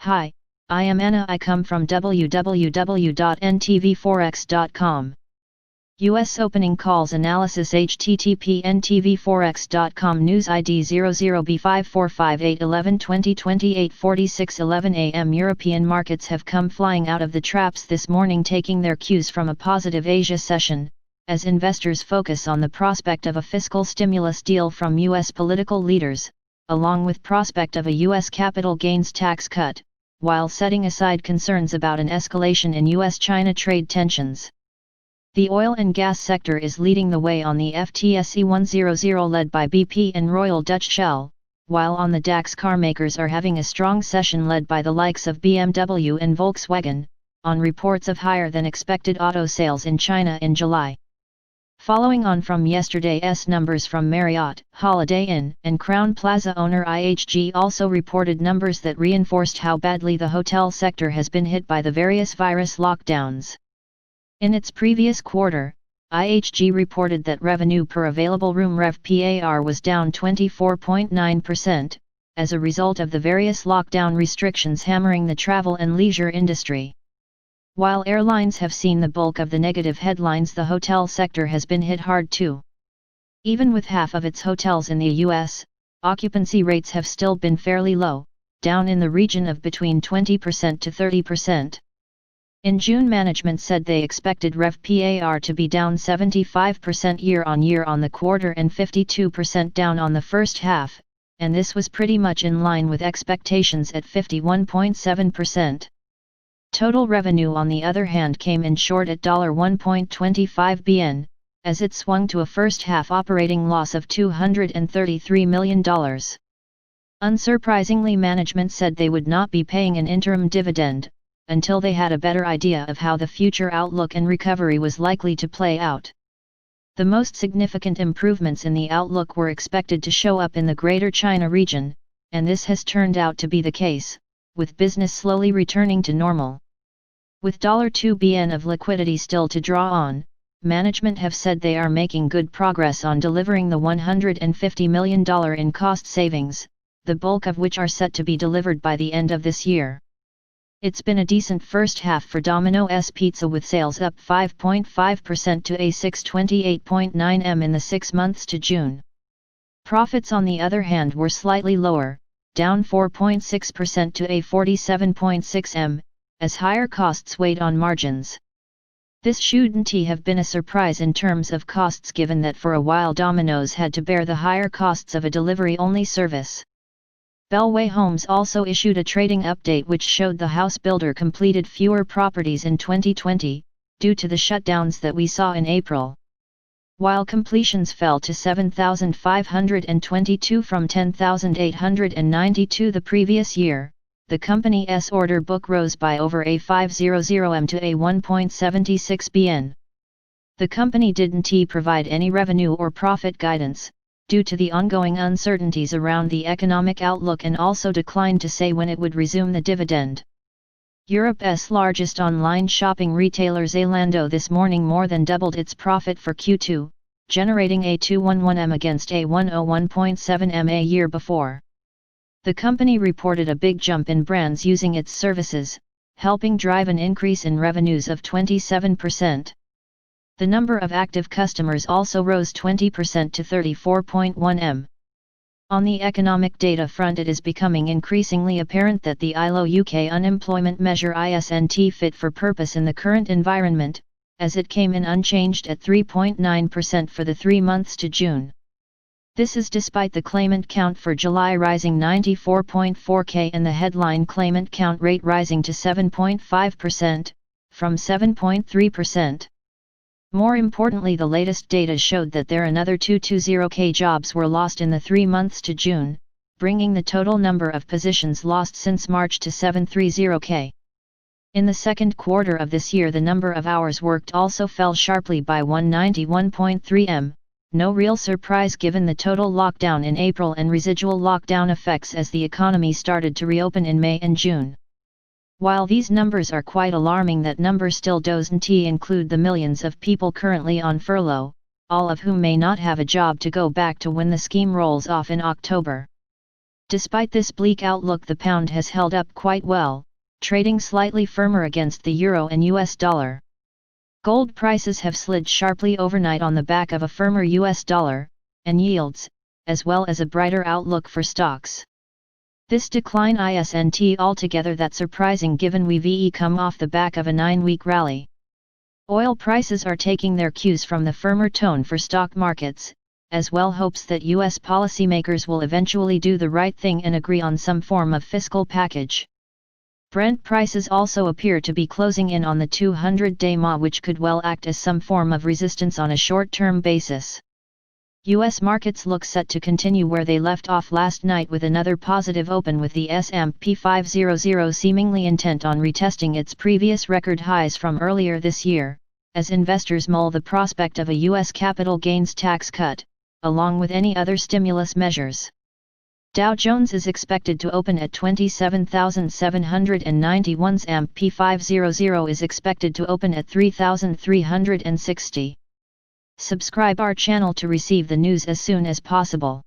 Hi, I am Anna. I come from www.ntvforex.com. US opening calls analysis http ntvforex.com news ID 00B5458112028 4611 AM. European markets have come flying out of the traps this morning, taking their cues from a positive Asia session, as investors focus on the prospect of a fiscal stimulus deal from US political leaders, along with prospect of a US capital gains tax cut, while setting aside concerns about an escalation in US-China trade tensions. The oil and gas sector is leading the way on the FTSE 100 led by BP and Royal Dutch Shell, while on the DAX carmakers are having a strong session led by the likes of BMW and Volkswagen, on reports of higher than expected auto sales in China in July. Following on from yesterday's numbers from Marriott, Holiday Inn and Crowne Plaza owner IHG also reported numbers that reinforced how badly the hotel sector has been hit by the various virus lockdowns. In its previous quarter, IHG reported that revenue per available room RevPAR was down 24.9%, as a result of the various lockdown restrictions hammering the travel and leisure industry. While airlines have seen the bulk of the negative headlines, the hotel sector has been hit hard too. Even with half of its hotels in the US, occupancy rates have still been fairly low, down in the region of between 20% to 30%. In June, management said they expected RevPAR to be down 75% year-on-year on the quarter and 52% down on the first half, and this was pretty much in line with expectations at 51.7%. Total revenue, on the other hand, came in short at $1.25 billion, as it swung to a first-half operating loss of $233 million. Unsurprisingly, management said they would not be paying an interim dividend until they had a better idea of how the future outlook and recovery was likely to play out. The most significant improvements in the outlook were expected to show up in the Greater China region, and this has turned out to be the case, with business slowly returning to normal. With $2 billion of liquidity still to draw on, management have said they are making good progress on delivering the $150 million in cost savings, the bulk of which are set to be delivered by the end of this year. It's been a decent first half for Domino's Pizza, with sales up 5.5% to a $628.9 million in the 6 months to June. Profits, on the other hand, were slightly lower, down 4.6% to a $47.6 million, as higher costs weighed on margins. This shouldn't have been a surprise in terms of costs, given that for a while Domino's had to bear the higher costs of a delivery-only service. Bellway Homes also issued a trading update which showed the house builder completed fewer properties in 2020, due to the shutdowns that we saw in April. While completions fell to 7,522 from 10,892 the previous year, the company's order book rose by over a $500 million to a $1.76 billion. The company didn't provide any revenue or profit guidance, due to the ongoing uncertainties around the economic outlook, and also declined to say when it would resume the dividend. Europe's largest online shopping retailer Zalando this morning more than doubled its profit for Q2, generating a $211 million against a $101.7 million a year before. The company reported a big jump in brands using its services, helping drive an increase in revenues of 27%. The number of active customers also rose 20% to 34.1 million. On the economic data front, it is becoming increasingly apparent that the ILO UK unemployment measure isn't fit for purpose in the current environment, as it came in unchanged at 3.9% for the 3 months to June. This is despite the claimant count for July rising 94.4k and the headline claimant count rate rising to 7.5%, from 7.3%. More importantly, the latest data showed that another 220k jobs were lost in the 3 months to June, bringing the total number of positions lost since March to 730k. In the second quarter of this year, the number of hours worked also fell sharply by 191.3 m, no real surprise given the total lockdown in April and residual lockdown effects as the economy started to reopen in May and June. While these numbers are quite alarming, that number still doesn't include the millions of people currently on furlough, all of whom may not have a job to go back to when the scheme rolls off in October. Despite this bleak outlook, the pound has held up quite well, trading slightly firmer against the euro and US dollar. Gold prices have slid sharply overnight on the back of a firmer US dollar, and yields, as well as a brighter outlook for stocks. This decline isn't altogether that surprising given we've come off the back of a 9-week rally. Oil prices are taking their cues from the firmer tone for stock markets, as well hopes that US policymakers will eventually do the right thing and agree on some form of fiscal package. Brent prices also appear to be closing in on the 200-day MA, which could well act as some form of resistance on a short-term basis. US markets look set to continue where they left off last night with another positive open, with the S&P 500 seemingly intent on retesting its previous record highs from earlier this year, as investors mull the prospect of a US capital gains tax cut, along with any other stimulus measures. Dow Jones is expected to open at 27,791. S&P 500 is expected to open at 3,360. Subscribe our channel to receive the news as soon as possible.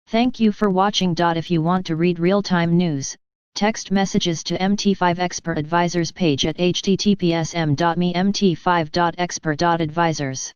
Thank you for watching. If you want to read real-time news, text messages to MT5 Expert Advisors page at https://mt5.expert.advisors.